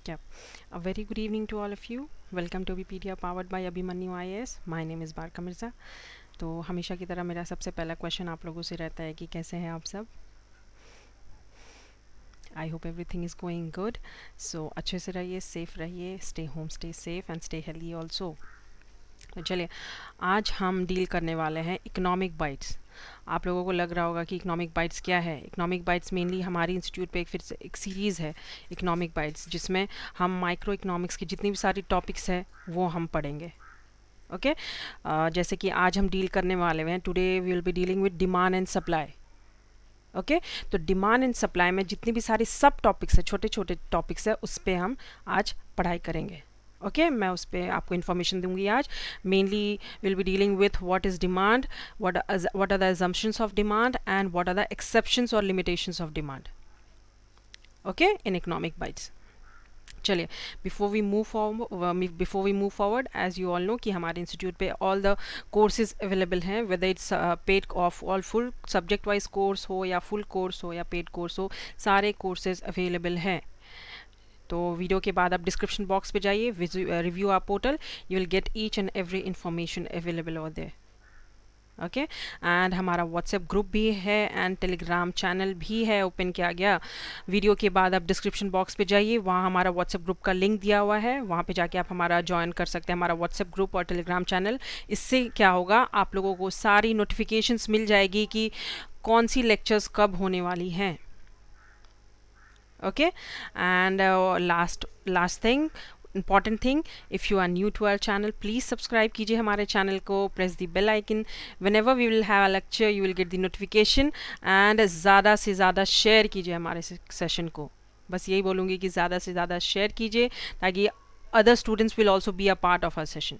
Yeah. A very good evening to all of you. Welcome to Wikipedia powered by Abhimanyu IAS. My name is Barka Mirza. तो हमेशा की तरह मेरा सबसे पहला क्वेश्चन आप लोगों से रहता है कि कैसे हैं आप सब. I hope everything is going good. So अच्छे से रहिए, सेफ रहिए, stay home, stay safe and stay healthy also. तो चलिए, आज हम डील करने वाले हैं इकोनॉमिक बाइट्स. आप लोगों को लग रहा होगा कि इकोनॉमिक बाइट्स क्या है. इकोनॉमिक बाइट्स मेनली हमारी इंस्टीट्यूट पे फिर से एक सीरीज़ है इकोनॉमिक बाइट्स, जिसमें हम माइक्रो इकोनॉमिक्स की जितनी भी सारी टॉपिक्स हैं वो हम पढ़ेंगे. ओके जैसे कि आज हम डील करने वाले हैं, today we will be dealing with demand and supply. Okay तो डिमांड एंड सप्लाई में जितनी भी सारी सब टॉपिक्स है, छोटे छोटे टॉपिक्स है, उस पर हम आज पढ़ाई करेंगे. ओके मैं उस पर आपको इन्फॉर्मेशन दूंगी आज. Mainly will be dealing with what is demand, what are the assumptions of demand and what are the exceptions और limitations of demand. Okay in economic bytes. चलिए, before we move forward, as you all know कि हमारे institute पे all the courses available हैं, whether it's paid of all full subject wise course हो या full course हो या paid course हो, सारे कोर्सेज अवेलेबल हैं. तो वीडियो के बाद आप डिस्क्रिप्शन बॉक्स पे जाइए, review our portal, you will get each and every information available over there. Okay and हमारा व्हाट्सएप ग्रुप भी है एंड टेलीग्राम चैनल भी है, ओपन किया गया. वीडियो के बाद आप डिस्क्रिप्शन बॉक्स पे जाइए, वहाँ हमारा व्हाट्सएप ग्रुप का लिंक दिया हुआ है, वहाँ पे जाके आप हमारा ज्वाइन कर सकते हैं, हमारा व्हाट्सएप ग्रुप और टेलीग्राम चैनल. इससे क्या होगा, आप लोगों को सारी नोटिफिकेशंस मिल जाएगी कि कौन सी लेक्चर्स कब होने वाली हैं. Okay and last thing, important thing, if you are new to our channel, please subscribe कीजिए हमारे चैनल को, press the bell icon. Whenever we will have a lecture you will get the notification and ज़्यादा से ज़्यादा share कीजिए हमारे session को. बस यही बोलूँगी कि ज़्यादा से ज़्यादा शेयर कीजिए ताकि other students will also be a part of our session.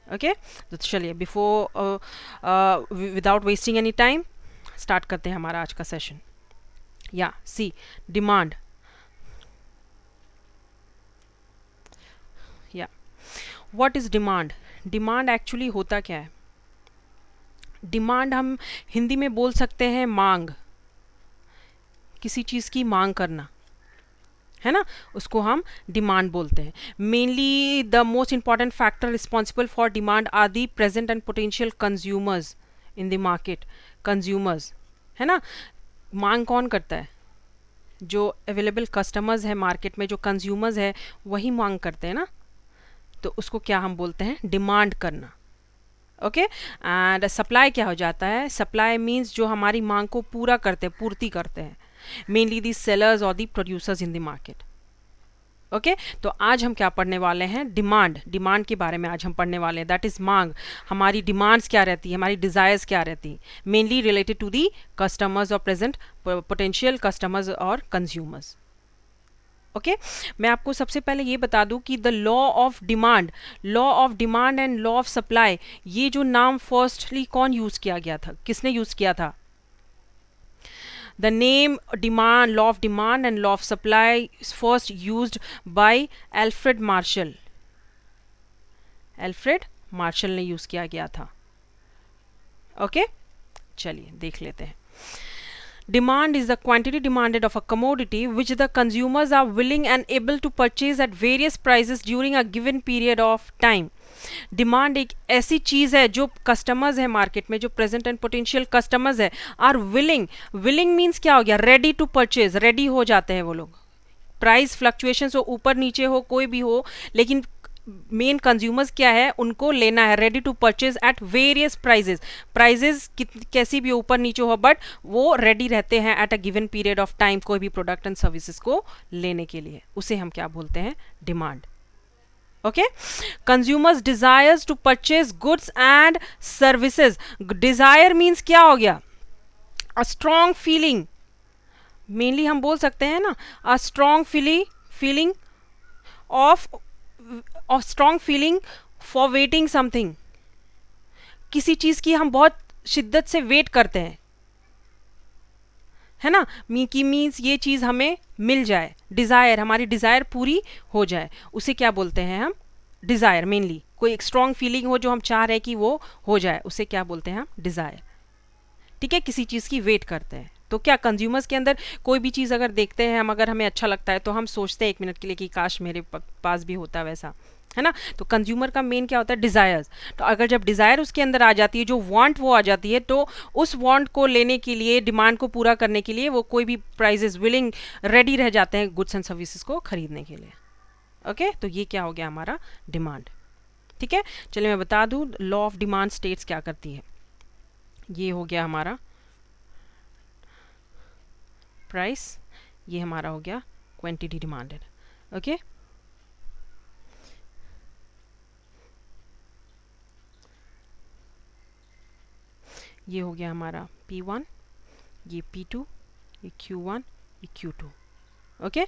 Okay तो चलिए, without wasting any time start करते हैं हमारा आज का session. Yeah, see, demand. Yeah, what is demand? Demand actually होता क्या है? Demand हम हिंदी में बोल सकते हैं मांग, किसी चीज़ की मांग करना, है ना, उसको हम डिमांड बोलते हैं. Mainly the most important factor responsible for demand are the present and potential consumers in the market. Consumers, है ना, मांग कौन करता है? जो अवेलेबल कस्टमर्स है मार्केट में, जो कंज्यूमर्स है, वही मांग करते हैं ना, तो उसको क्या हम बोलते हैं? डिमांड करना. ओके एंड सप्लाई क्या हो जाता है? सप्लाई मींस जो हमारी मांग को पूरा करते हैं, पूर्ति करते हैं, मेनली दी सेलर्स और the producers in the market. Okay तो आज हम क्या पढ़ने वाले हैं? डिमांड के बारे में आज हम पढ़ने वाले हैं. दैट इज़ मांग. हमारी डिमांड्स क्या रहती है, हमारी डिज़ायर्स क्या रहती हैं, mainly related to the customers और प्रेजेंट पोटेंशियल कस्टमर्स और कंज्यूमर्स. ओके मैं आपको सबसे पहले ये बता दूं कि the law of demand and law of supply, ये जो नाम फर्स्टली कौन यूज़ किया गया था, किसने यूज़ किया था? The name demand, law of demand and law of supply is first used by Alfred Marshall. Alfred Marshall ने यूज़ किया गया था. ओके चलिए देख लेते हैं. Demand is the quantity demanded of a commodity which the consumers are willing and able to purchase at various prices during a given period of time. Demand एक ऐसी चीज़ है जो कस्टमर्स है मार्केट में, जो प्रेजेंट एंड पोटेंशियल कस्टमर्स है, are willing means क्या हो गया? रेडी टू परचेज, रेडी हो जाते हैं वो लोग. प्राइस फ्लक्चुएशंस हो, ऊपर नीचे हो, कोई भी हो, लेकिन मेन कंज्यूमर्स क्या है, उनको लेना है, ready to purchase at various prices कैसी भी ऊपर नीचे हो, बट वो रेडी रहते हैं at a given period of time कोई भी प्रोडक्ट एंड सर्विसेज को लेने के लिए. उसे हम क्या बोलते हैं? Demand. okay consumers desires to purchase goods and services. desire means क्या हो गया? a strong feeling, mainly हम बोल सकते हैं ना, a strong feeling for waiting something. किसी चीज़ की हम बहुत शिद्दत से वेट करते हैं, है ना, मीन्स ये चीज़ हमें मिल जाए, डिज़ायर, हमारी डिज़ायर पूरी हो जाए, उसे क्या बोलते हैं हम? डिज़ायर. मेनली कोई एक स्ट्रॉन्ग फीलिंग हो जो हम चाह रहे हैं कि वो हो जाए, उसे क्या बोलते हैं हम? डिज़ायर. ठीक है, किसी चीज़ की वेट करते हैं. तो क्या कंज्यूमर्स के अंदर कोई भी चीज़ अगर देखते हैं हम, अगर हमें अच्छा लगता है तो हम सोचते हैं एक मिनट के लिए कि काश मेरे पास भी होता वैसा, है ना। तो कंज्यूमर का मेन क्या होता है, डिज़ायर्स। तो अगर जब डिज़ायर उसके अंदर आ जाती है, जो वांट वो आ जाती है, तो उस वांट को लेने के लिए, डिमांड को पूरा करने के लिए वो कोई भी प्राइजेस विलिंग रेडी रह जाते हैं गुड्स एंड सर्विसेज को खरीदने के लिए। ओके, तो ये क्या हो गया हमारा डिमांड। ठीक है, चलिए मैं बता दूं लॉ ऑफ डिमांड स्टेट्स क्या करती है। ये हो गया हमारा प्राइस, ये हमारा हो गया क्वांटिटी डिमांडेड। ओके, ये हो गया हमारा P1, ये P2, ये Q1, ये Q2। ओके,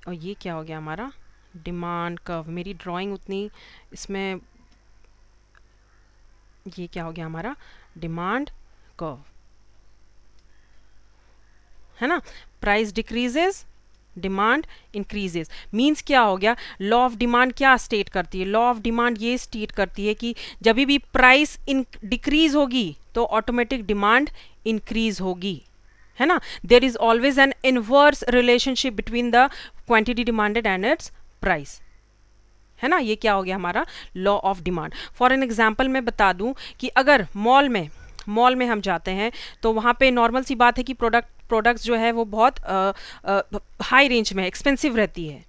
और ये क्या हो गया हमारा डिमांड कर्व। मेरी ड्राइंग उतनी इसमें, ये क्या हो गया हमारा डिमांड कर्व, है ना। Price decreases, demand increases, means क्या हो गया, लॉ ऑफ डिमांड क्या स्टेट करती है, लॉ ऑफ डिमांड ये स्टेट करती है कि जब भी प्राइस डिक्रीज होगी तो ऑटोमेटिक डिमांड इंक्रीज होगी, है ना। There is always an inverse relationship between the quantity demanded and it's price, है ना। ये क्या हो गया हमारा law of demand. For an example मैं बता दूं कि अगर मॉल में हम जाते हैं तो वहाँ पे नॉर्मल सी बात है कि प्रोडक्ट्स जो है वो बहुत हाई रेंज में एक्सपेंसिव रहती है,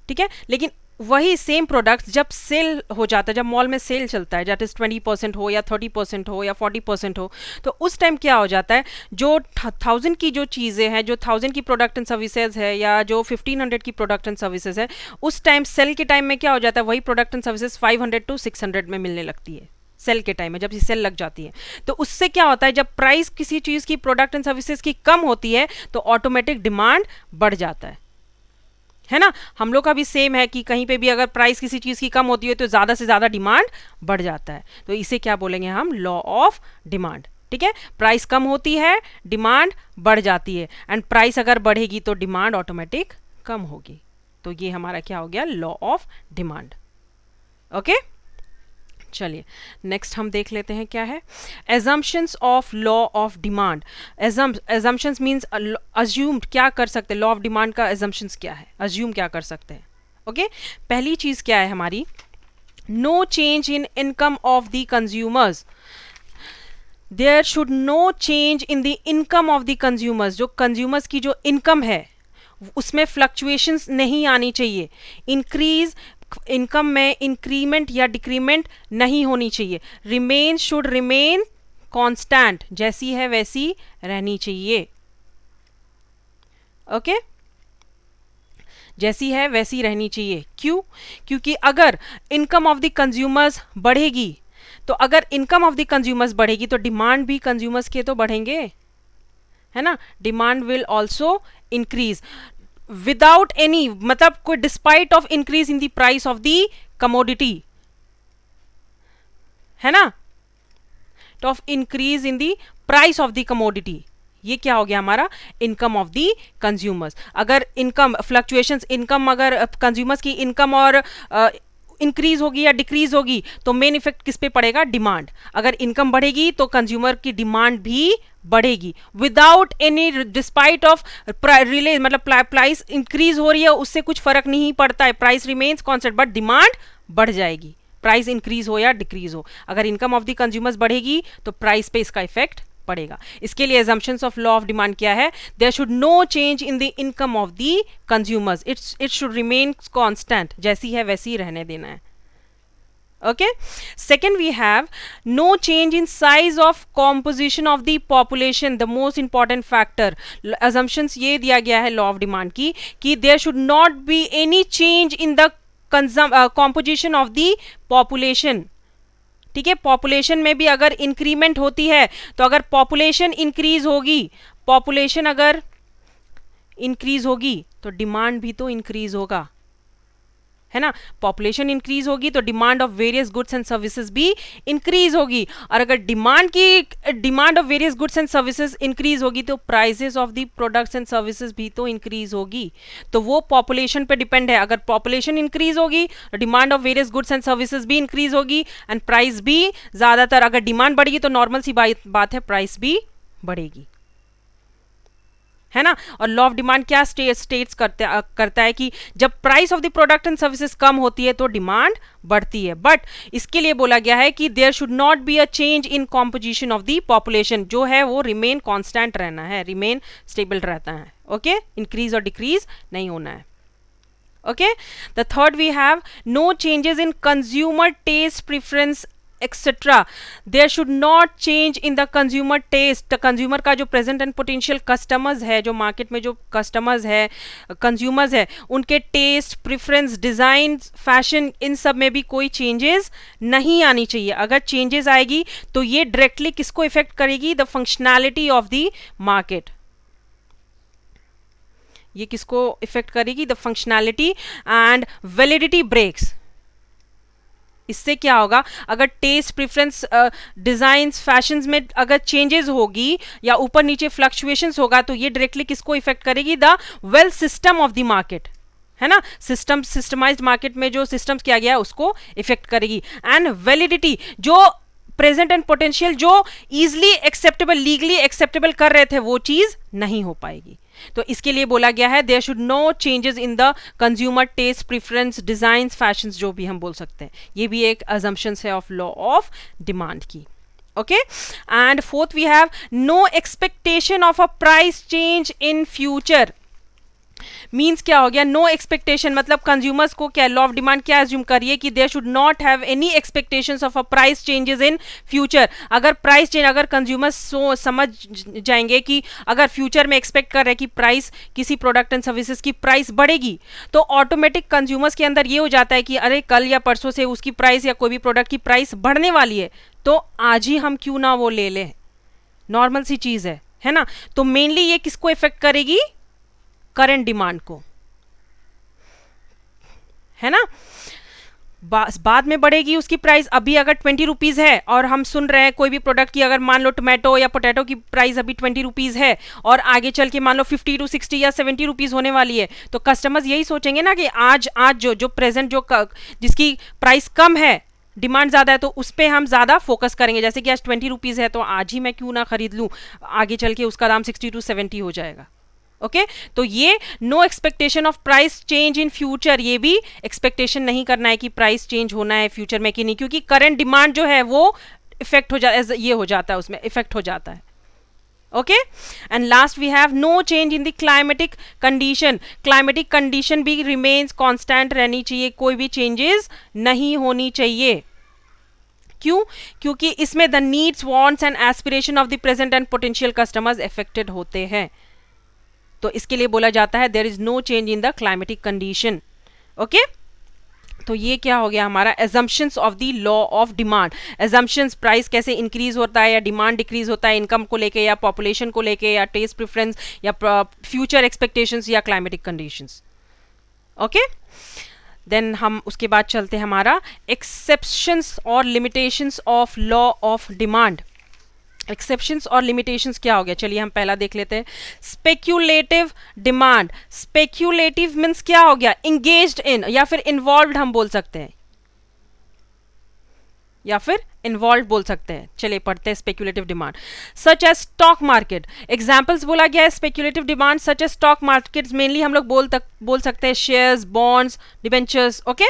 ठीक है। लेकिन वही सेम प्रोडक्ट्स जब सेल हो जाता है, जब मॉल में सेल चलता है, दैट इज 20% हो या 30% हो या 40% हो, तो उस टाइम क्या हो जाता है, जो 1000 की जो चीज़ें हैं, जो 1000 की प्रोडक्ट एंड सर्विसेज है या जो 1500 की प्रोडक्ट एंड सर्विसेज है, उस टाइम सेल के टाइम में क्या हो जाता है, वही प्रोडक्ट एंड सर्विसेज 500 to 600 में मिलने लगती है सेल के टाइम में, जब ये सेल लग जाती है। तो उससे क्या होता है, जब प्राइस किसी चीज़ की प्रोडक्ट एंड सर्विसेज की कम होती है तो ऑटोमेटिक डिमांड बढ़ जाता है ना। हम लोग का भी सेम है कि कहीं पे भी अगर प्राइस किसी चीज़ की कम होती है तो ज़्यादा से ज़्यादा डिमांड बढ़ जाता है। तो इसे क्या बोलेंगे हम, लॉ ऑफ डिमांड। ठीक है, प्राइस कम होती है, डिमांड बढ़ जाती है, एंड प्राइस अगर बढ़ेगी तो डिमांड ऑटोमेटिक कम होगी। तो ये हमारा क्या हो गया, लॉ ऑफ डिमांड। ओके, चलिए नेक्स्ट हम देख लेते हैं क्या है assumptions of law of demand. Assumptions means assumed क्या कर सकते हैं, लॉ ऑफ डिमांड का एजम्पशंस क्या है, अज्यूम क्या कर सकते हैं। ओके, पहली चीज क्या है हमारी, no change in income of the consumers. There should no change in the income of the consumers. जो कंज्यूमर्स की जो इनकम है उसमें फ्लक्चुएशंस नहीं आनी चाहिए। इंक्रीज इनकम में इंक्रीमेंट या डिक्रीमेंट नहीं होनी चाहिए। रिमेन शुड रिमेन कांस्टेंट, जैसी है वैसी रहनी चाहिए। ओके, जैसी है वैसी रहनी चाहिए। क्यों? क्योंकि अगर इनकम ऑफ द कंज्यूमर्स बढ़ेगी, तो अगर इनकम ऑफ द कंज्यूमर्स बढ़ेगी तो डिमांड भी कंज्यूमर्स के तो बढ़ेंगे, है ना। Demand will also increase without any, मतलब कोई despite of increase in the price of the commodity, है ना, of increase in the price of the commodity. ये क्या हो गया हमारा, इनकम ऑफ द कंज्यूमर्स। अगर इनकम फ्लक्चुएशंस, इनकम अगर कंज्यूमर्स की इनकम और इंक्रीज होगी या डिक्रीज होगी तो मेन इफेक्ट किस पे पड़ेगा, डिमांड। अगर इनकम बढ़ेगी तो कंज्यूमर की डिमांड भी बढ़ेगी without any, despite of relay, मतलब प्राइस इंक्रीज हो रही है उससे कुछ फर्क नहीं पड़ता है, price remains constant, but demand बढ़ जाएगी, प्राइस इंक्रीज हो या डिक्रीज हो। अगर इनकम ऑफ द कंज्यूमर्स बढ़ेगी तो प्राइस पे इसका इफेक्ट पड़ेगा। इसके लिए assumptions of law of demand क्या है, there should no change in the income of the consumers, it should remain constant, जैसी है वैसी रहने देना है। okay, second we have no change in size of composition of the population, the most important factor। assumptions ये दिया गया है law of demand की कि there should not be any change in the composition of the population। ठीक है, population में भी अगर इंक्रीमेंट होती है तो अगर पॉपुलेशन इंक्रीज होगी, पॉपुलेशन अगर इंक्रीज होगी तो डिमांड भी तो इंक्रीज होगा, है ना। पॉपुलेशन इंक्रीज होगी तो demand of various goods and services भी इंक्रीज होगी, और अगर demand of various goods and services increase होगी तो prices of the products and services भी तो इंक्रीज होगी। तो वो पॉपुलेशन पे डिपेंड है। अगर पॉपुलेशन इंक्रीज होगी तो demand of various goods and services भी इंक्रीज होगी एंड प्राइस भी ज्यादातर, अगर डिमांड बढ़ेगी तो नॉर्मल सी बात है, प्राइस भी बढ़ेगी। है ना। और लॉ ऑफ डिमांड क्या स्टेट्स करता है कि जब price of the product and services कम होती है तो डिमांड बढ़ती है, बट इसके लिए बोला गया है कि there should not be a change in composition of the population, जो है वो रिमेन कांस्टेंट रहना है, रिमेन स्टेबल रहता है, ओके, इंक्रीज और डिक्रीज नहीं होना है। Okay, the third we have no changes in consumer taste preference etc. There should not change in the consumer taste. The consumer का जो present and potential customers है, जो market में जो customers है, consumers है, उनके taste, preference, design, fashion, इन सब में भी कोई changes नहीं आनी चाहिए। अगर changes आएगी तो ये directly किसको affect करेगी? The functionality of the market. ये किसको इफेक्ट करेगी? The functionality and validity breaks. इससे क्या होगा? अगर टेस्ट, प्रेफरेंस, डिजाइन्स, फैशंस में अगर चेंजेस होगी या ऊपर नीचे फ्लक्चुएशंस होगा तो ये डायरेक्टली किसको इफेक्ट करेगी? The well system of the market, है ना। सिस्टमाइज्ड मार्केट में जो सिस्टम्स किया गया है उसको इफेक्ट करेगी। एंड वैलिडिटी, जो प्रेजेंट एंड पोटेंशियल जो इजिली एक्सेप्टेबल, लीगली एक्सेप्टेबल कर रहे थे वो चीज नहीं हो पाएगी। तो इसके लिए बोला गया है there should no changes in the consumer taste, preference, designs, fashions, जो भी हम बोल सकते हैं। ये भी एक अजम्पशंस है ऑफ लॉ ऑफ डिमांड की, okay. And fourth we have no expectation of a price change in future. Means क्या हो गया? नो एक्सपेक्टेशन मतलब कंज्यूमर्स को क्या, लॉ ऑफ डिमांड क्या एज्यूम करिए कि there should not have any expectations of a price changes in future. अगर प्राइस चेंज, अगर कंज्यूमर्स समझ जाएंगे कि अगर फ्यूचर में एक्सपेक्ट कर रहे हैं कि प्राइस किसी प्रोडक्ट एंड सर्विसेज की प्राइस बढ़ेगी, तो ऑटोमेटिक कंज्यूमर्स के अंदर ये हो जाता है कि अरे कल या परसों से उसकी प्राइस या कोई भी प्रोडक्ट की प्राइस बढ़ने वाली है, तो आज ही हम क्यों ना वो ले लें। नॉर्मल सी चीज है ना। तो मेनली ये किसको इफेक्ट करेगी? करंट डिमांड को, है ना। बाद में बढ़ेगी उसकी प्राइस। अभी अगर 20 रुपीज है और हम सुन रहे हैं कोई भी प्रोडक्ट की, अगर मान लो टोमेटो या पोटैटो की प्राइस अभी 20 रुपीज है और आगे चल के मान लो 50 to 60 या 70 रुपीज होने वाली है, तो कस्टमर्स यही सोचेंगे ना कि आज जो प्रेजेंट जो जिसकी प्राइस कम है, डिमांड ज़्यादा है, तो उस पर हम ज़्यादा फोकस करेंगे। जैसे कि आज 20 रुपीज़ है तो आज ही मैं क्यों ना खरीद लूँ, आगे चल के उसका दाम 60 to 70 हो जाएगा, ओके। तो ये no expectation of price change in future, ये भी एक्सपेक्टेशन नहीं करना है कि प्राइस चेंज होना है फ्यूचर में कि नहीं, क्योंकि करंट डिमांड जो है वो इफेक्ट हो जाता है, ये हो जाता है, उसमें इफेक्ट हो जाता है, okay. And last we have no change in the climatic condition. Climatic condition भी रिमेन्स कांस्टेंट रहनी चाहिए, कोई भी चेंजेस नहीं होनी चाहिए। क्यों? क्योंकि इसमें the needs, wants and aspiration of the present and potential customers affected होते हैं। तो इसके लिए बोला जाता है there is no change in the climatic condition, okay. तो ये क्या हो गया हमारा assumptions of the law of demand. Assumptions, price कैसे इंक्रीज होता है या डिमांड डिक्रीज होता है, इनकम को लेके या पॉपुलेशन को लेके या टेस्ट प्रेफरेंस या फ्यूचर एक्सपेक्टेशंस या क्लाइमेटिक कंडीशंस, ओके। देन हम उसके बाद चलते हैं हमारा एक्सेप्शंस और limitations of law of demand. Exceptions और लिमिटेशंस क्या हो गया? चलिए हम पहला देख लेते हैं। Speculative demand. स्पेक्यूलेटिव मीन्स क्या हो गया? इंगेज्ड इन या फिर इन्वॉल्व्ड हम बोल सकते हैं, या फिर इन्वॉल्व बोल सकते हैं। चलिए पढ़ते हैं speculative demand. Such as stock market. Examples बोला गया है speculative demand such as stock market, mainly हम लोग बोल सकते हैं shares, bonds, debentures, okay.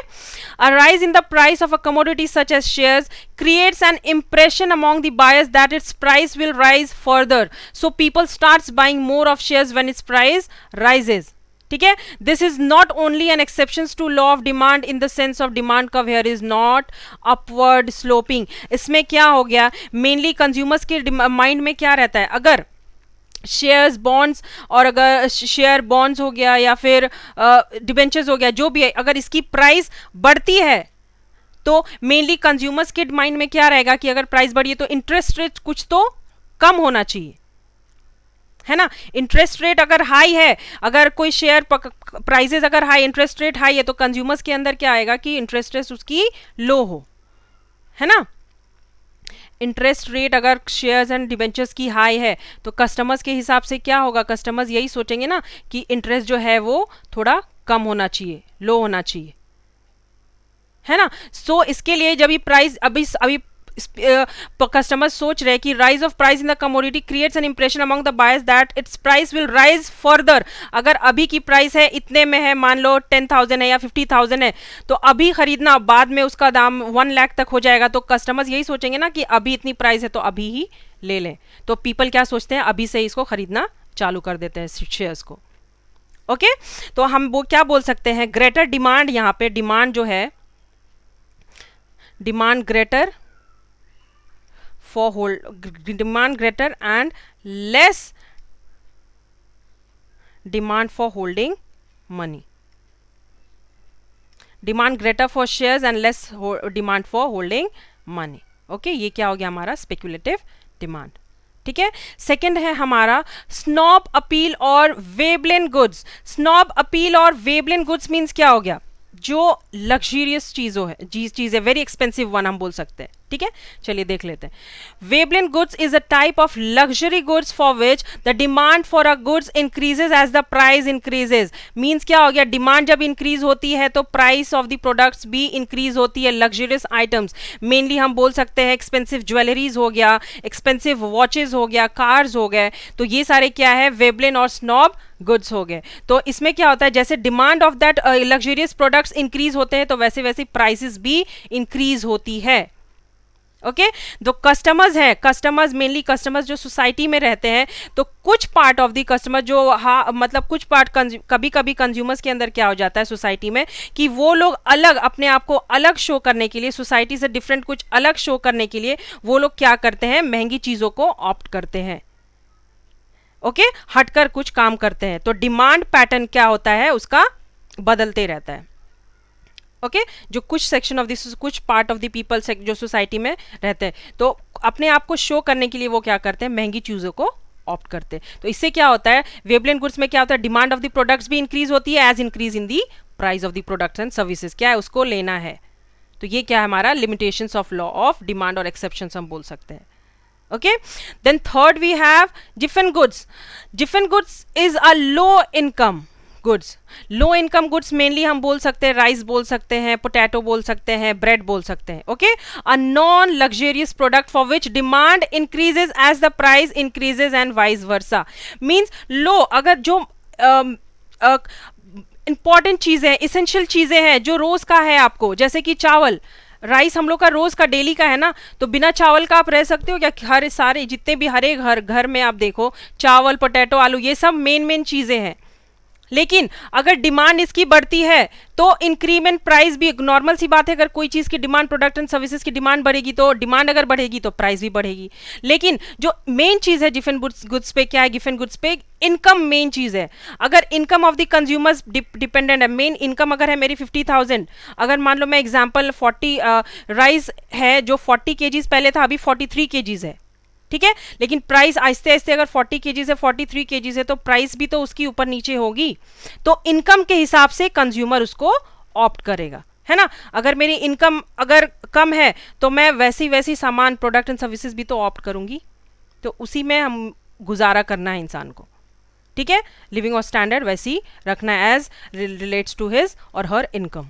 A rise in the price of a commodity such as shares creates an impression among the buyers that its price will rise further, so people starts buying more of shares when its price rises, ठीक है। This is not only an exception to law of demand in the sense of demand curve here is not upward sloping. इसमें क्या हो गया? Mainly consumers के mind में क्या रहता है? अगर शेयर्स, बॉन्ड्स, और अगर शेयर बॉन्ड्स हो गया या फिर डिबेंचर्स हो गया, जो भी है, अगर इसकी प्राइस बढ़ती है तो मेनली कंज्यूमर्स के माइंड में क्या रहेगा कि अगर प्राइस बढ़ी है तो इंटरेस्ट रेट कुछ तो कम होना चाहिए, है ना। इंटरेस्ट रेट अगर हाई है, अगर कोई शेयर प्राइसेस अगर हाई, इंटरेस्ट रेट हाई है, तो कंज्यूमर्स के अंदर क्या आएगा कि इंटरेस्ट रेट उसकी लो हो, है ना। इंटरेस्ट रेट अगर शेयर्स एंड डिबेंचर्स की हाई है तो कस्टमर्स के हिसाब से क्या होगा? कस्टमर्स यही सोचेंगे ना कि इंटरेस्ट जो है वो थोड़ा कम होना चाहिए, लो होना चाहिए, है ना। सो इसके लिए जब ये प्राइस अभी कस्टमर्स सोच रहे हैं कि rise of price in the commodity creates an impression among the buyers that it's price will rise further. अगर अभी की प्राइस है इतने में है, मान लो 10,000 है या 50,000 है, तो अभी खरीदना, बाद में उसका दाम 1 लाख तक हो जाएगा, तो कस्टमर्स यही सोचेंगे ना कि अभी इतनी प्राइस है तो अभी ही ले लें। तो पीपल क्या सोचते हैं, अभी से इसको खरीदना चालू कर देते हैं शेयर्स को। ओके तो हम वो क्या बोल सकते हैं, ग्रेटर डिमांड, यहाँ पे डिमांड जो है, demand greater for hold, demand greater and less demand for holding money, demand greater for shares and less demand for holding money. Okay ये क्या हो गया हमारा स्पेक्युलेटिव डिमांड। ठीक है, सेकंड है हमारा स्नॉब अपील और वेबलेन गुड्स। स्नॉब अपील और वेबलेन गुड्स मींस क्या हो गया, जो लग्जरियस चीजों है, चीज है, वेरी एक्सपेंसिव वन हम बोल सकते हैं। ठीक है, चलिए देख लेते हैं। Veblen goods is a type of luxury goods for which the demand for a goods increases as the price increases. Means क्या हो गया, डिमांड जब इंक्रीज होती है तो प्राइस ऑफ द प्रोडक्ट्स भी इंक्रीज होती है। लग्जरियस आइटम्स मेनली हम बोल सकते हैं एक्सपेंसिव ज्वेलरीज हो गया, एक्सपेंसिव वॉचेज हो गया, कार्स हो गए, तो ये सारे क्या है, वेबलेन और स्नॉब गुड्स हो गए। तो इसमें क्या होता है, जैसे demand of that luxurious products increase होते हैं तो वैसे वैसे प्राइसेस भी इंक्रीज होती है। ओके जो कस्टमर्स हैं, कस्टमर्स मेनली कस्टमर्स जो सोसाइटी में रहते हैं, तो कुछ पार्ट ऑफ द कस्टमर जो मतलब कुछ पार्ट कभी कभी कंज्यूमर्स के अंदर क्या हो जाता है सोसाइटी में कि वो लोग अलग, अपने आप को अलग शो करने के लिए, सोसाइटी से डिफरेंट कुछ अलग शो करने के लिए वो लोग क्या करते हैं, महंगी चीजों को ऑप्ट करते हैं। ओके हटकर कुछ काम करते हैं, तो डिमांड पैटर्न क्या होता है उसका बदलते रहता है। ओके जो कुछ सेक्शन ऑफ दिस, कुछ पार्ट ऑफ द पीपल जो सोसाइटी में रहते हैं, तो अपने आप को शो करने के लिए वो क्या करते हैं, महंगी चीजों को ऑप्ट करते हैं। तो इससे क्या होता है, वेबलेन गुड्स में क्या होता है, डिमांड ऑफ द प्रोडक्ट्स भी इंक्रीज होती है as increase in the price of the products and services, क्या है उसको लेना है। तो ये क्या है हमारा limitations of law of demand और एक्सेप्शंस हम बोल सकते हैं। Okay, then third we have different goods. Different goods is a low income goods. Low income goods mainly हम बोल सकते हैं राइस बोल सकते हैं, पोटैटो बोल सकते हैं, ब्रेड बोल सकते हैं। Okay a non luxurious product for which demand increases as the price increases and vice versa means low, अगर जो इंपॉर्टेंट चीजें, इसेंशियल चीजें हैं जो रोज का है आपको, जैसे कि चावल, राइस हम लोग का रोज का डेली का है ना, तो बिना चावल का आप रह सकते हो क्या? हर सारे जितने भी हरे घर में आप देखो चावल, पोटैटो, आलू, ये सब मेन चीजें हैं। लेकिन अगर डिमांड इसकी बढ़ती है तो इंक्रीमेंट प्राइस भी, नॉर्मल सी बात है, अगर कोई चीज की डिमांड, प्रोडक्ट एंड सर्विसेज की डिमांड बढ़ेगी तो डिमांड अगर बढ़ेगी तो प्राइस भी बढ़ेगी। लेकिन जो मेन चीज है डिफरेंट गुड्स पे क्या है, डिफरेंट गुड्स पे इनकम मेन चीज है। अगर income of the consumers dependent है, मेन इनकम अगर है मेरी 50,000, अगर मान लो मैं एग्जांपल 40 राइस है जो 40 केजीज पहले था, अभी 43 केजीज है, ठीक है, लेकिन प्राइस आहिस्ते आहिस्ते अगर 40 केजीज है, 43 केजीज है, तो प्राइस भी तो उसकी ऊपर नीचे होगी। तो इनकम के हिसाब से कंज्यूमर उसको ऑप्ट करेगा, है ना। अगर मेरी इनकम अगर कम है तो मैं वैसी सामान, प्रोडक्ट एंड सर्विसेज भी तो ऑप्ट करूंगी। तो उसी में हम गुजारा करना है इंसान को, ठीक है, लिविंग और स्टैंडर्ड वैसी रखना है एज रिलेट्स टू हिज और हर इनकम।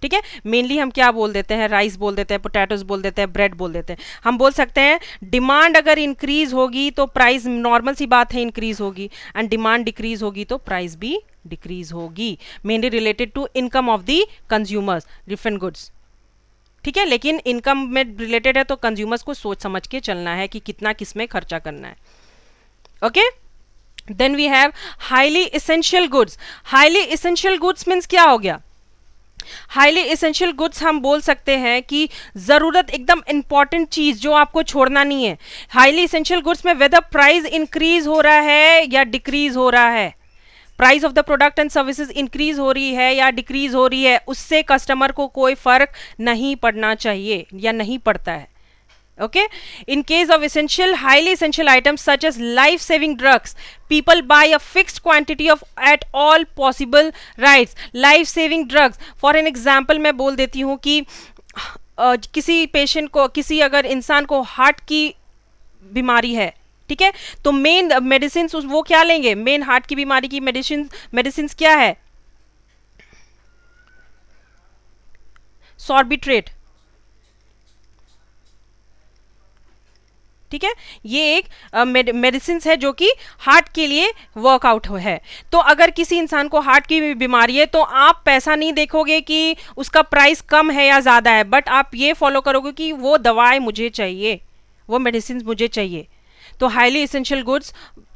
ठीक है, मेनली हम क्या बोल देते हैं, राइस बोल देते हैं, पोटैटोज बोल देते हैं, ब्रेड बोल देते हैं। हम बोल सकते हैं डिमांड अगर इंक्रीज होगी तो प्राइस, नॉर्मल सी बात है, इंक्रीज होगी, एंड डिमांड डिक्रीज होगी तो प्राइस भी डिक्रीज होगी, mainly related to income of the consumers, different goods. ठीक है, लेकिन इनकम में रिलेटेड है तो कंज्यूमर्स को सोच समझ के चलना है कि कितना किस में खर्चा करना है। Okay, then we have highly essential goods. Highly essential goods means क्या हो गया, हाईली इसेंशियल गुड्स हम बोल सकते हैं कि जरूरत, एकदम इंपॉर्टेंट चीज जो आपको छोड़ना नहीं है। हाईली इसेंशियल गुड्स में वेदर प्राइस इंक्रीज हो रहा है या डिक्रीज हो रहा है, price of the product and services increase हो रही है या डिक्रीज हो रही है, उससे कस्टमर को कोई फर्क नहीं पड़ना चाहिए या नहीं पड़ता है। Okay, in case of highly essential items such as life-saving drugs, people buy a fixed quantity of at all possible rights. Life-saving drugs, for an example, मैं बोल देती हूँ कि किसी पेशेंट को, किसी अगर इंसान को हार्ट की बीमारी है, ठीक है, तो मेन मेडिसिन वो क्या लेंगे, मेन हार्ट की बीमारी की मेडिसिन क्या है, सॉर्बिट्रेट, ठीक है, ये एक मेडिसिन है जो कि हार्ट के लिए वर्कआउट है। तो अगर किसी इंसान को हार्ट की बीमारी है तो आप पैसा नहीं देखोगे कि उसका प्राइस कम है या ज़्यादा है, बट आप ये फॉलो करोगे कि वो दवाई मुझे चाहिए, वो मेडिसिन मुझे चाहिए। तो हाईली इसेंशियल गुड्स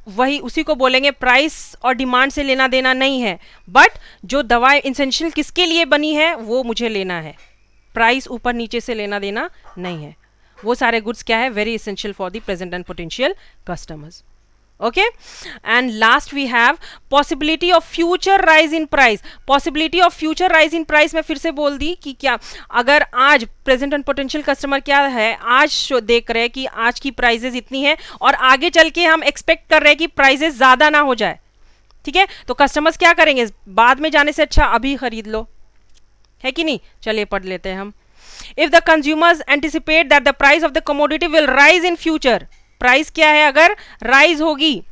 वही उसी को बोलेंगे, प्राइस और डिमांड से लेना देना नहीं है, बट जो दवाई इसेंशियल किसके लिए बनी है वो मुझे लेना है, प्राइस ऊपर नीचे से लेना देना नहीं है। वो सारे गुड्स क्या है, very essential for the present and potential customers. Okay, and last we have possibility of future rise in price. Possibility of future rise in price मैं फिर से बोल दी कि क्या, अगर आज प्रेजेंट एंड पोटेंशियल कस्टमर क्या है, आज देख रहे हैं कि आज की प्राइजेस इतनी है और आगे चल के हम एक्सपेक्ट कर रहे हैं कि प्राइजेस ज़्यादा ना हो जाए, ठीक है, तो कस्टमर्स क्या करेंगे, बाद में जाने से अच्छा अभी खरीद लो, है कि नहीं। चलिए पढ़ लेते हैं हम। If the consumers anticipate that the price of the commodity will rise in future, price क्या है, अगर राइज होगी,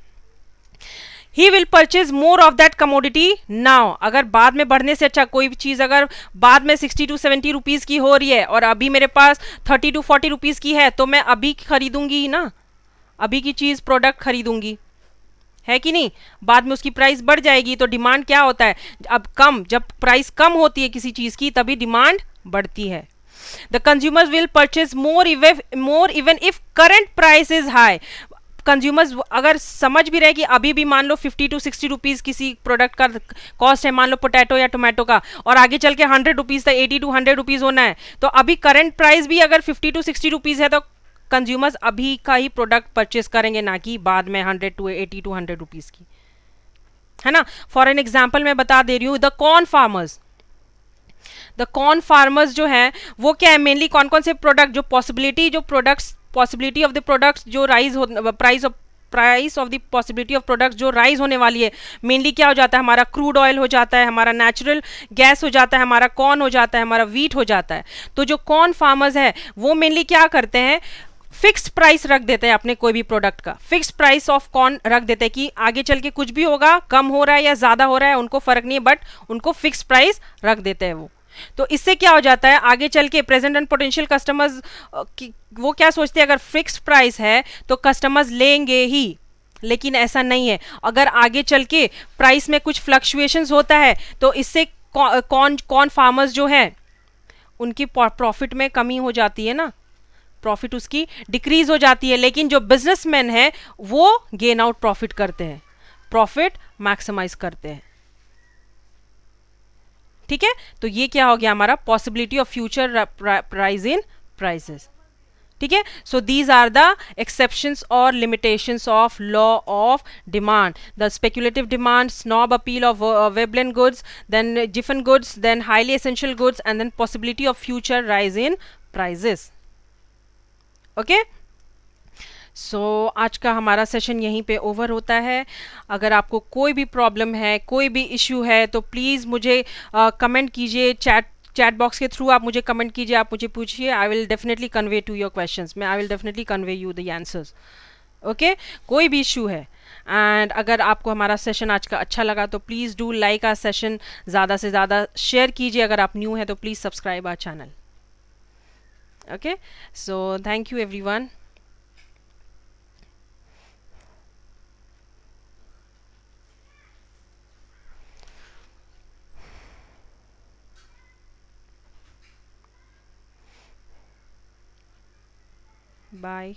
he will purchase more of that commodity now, अगर बाद में बढ़ने से अच्छा कोई चीज़ अगर बाद में 60 to 70 रुपीज़ की हो रही है और अभी मेरे पास 30 to 40 रुपीज़ की है, तो मैं अभी खरीदूंगी ना, अभी की चीज़ प्रोडक्ट खरीदूंगी, है कि नहीं। बाद में उसकी प्राइस बढ़ जाएगी, तो डिमांड क्या होता है, अब कम, जब प्राइस कम होती है किसी चीज़ की तभी डिमांड बढ़ती है। The consumers will purchase more even if current price is high. Consumers अगर समझ भी रहे कि अभी भी मान लो 50 to 60 रुपीज़ किसी प्रोडक्ट का कॉस्ट है, मान लो पोटैटो या टोमेटो का, और आगे चल के 100 रुपीज़ तक 80 to 100 रुपीज़ होना है, तो अभी करंट प्राइस भी अगर 50 to 60 रुपीज़ है तो कंज्यूमर्स अभी का ही प्रोडक्ट परचेस करेंगे, ना कि बाद में 100 to 80 to 100 रुपीज़ की, है ना। फॉर एन एग्जाम्पल मैं बता दे रही हूँ, the corn farmers, the corn farmers जो है वो क्या है, मेनली कौन कौन से प्रोडक्ट, जो पॉसिबिलिटी, जो products, possibility of the products जो राइज हो, price of the possibility of products जो राइज होने वाली है, मेनली क्या हो जाता है, हमारा क्रूड ऑयल हो जाता है, हमारा नेचुरल गैस हो जाता है, हमारा कॉर्न हो जाता है, हमारा वीट हो जाता है। तो जो कॉर्न फार्मर्स है वो मेनली क्या करते हैं, फिक्स्ड प्राइस रख देते हैं अपने कोई भी प्रोडक्ट का, फिक्स्ड प्राइस ऑफ कॉर्न रख देते हैं कि आगे चल के कुछ भी होगा, कम हो रहा है या ज़्यादा हो रहा है उनको फ़र्क नहीं है, बट उनको फिक्स्ड प्राइस रख देते हैं वो। तो इससे क्या हो जाता है, आगे चल के प्रेजेंट एंड पोटेंशियल कस्टमर्स वो क्या सोचते हैं, अगर फिक्स्ड प्राइस है तो कस्टमर्स लेंगे ही, लेकिन ऐसा नहीं है। अगर आगे चल के प्राइस में कुछ फ्लक्चुएशंस होता है तो इससे कौन फार्मर्स जो है उनकी प्रॉफिट में कमी हो जाती है ना, प्रॉफिट उसकी डिक्रीज हो जाती है, लेकिन जो बिजनेसमैन है वो गेन आउट प्रॉफिट करते हैं, प्रॉफिट मैक्सिमाइज करते हैं, ठीक है। तो ये क्या हो गया हमारा, possibility of future rise in prices, ठीक है। So these are the exceptions और limitations of law of demand, the speculative demand, snob appeal of Veblen goods, then different goods, then highly essential goods, and then possibility of future rise in prices. Okay, so आज का हमारा session यहीं पे over होता है। अगर आपको कोई भी प्रॉब्लम है, कोई भी इश्यू है, तो प्लीज़ मुझे कमेंट कीजिए, चैट बॉक्स के थ्रू आप मुझे कमेंट कीजिए, आप मुझे पूछिए, I will definitely convey to your questions, मैं I will definitely convey you the answers. Okay, कोई भी इशू है। एंड अगर आपको हमारा सेशन आज का अच्छा लगा तो please do like our session, ज़्यादा से ज़्यादा शेयर कीजिए, अगर आप न्यू हैं तो please subscribe our channel. Okay, so thank you everyone. Bye.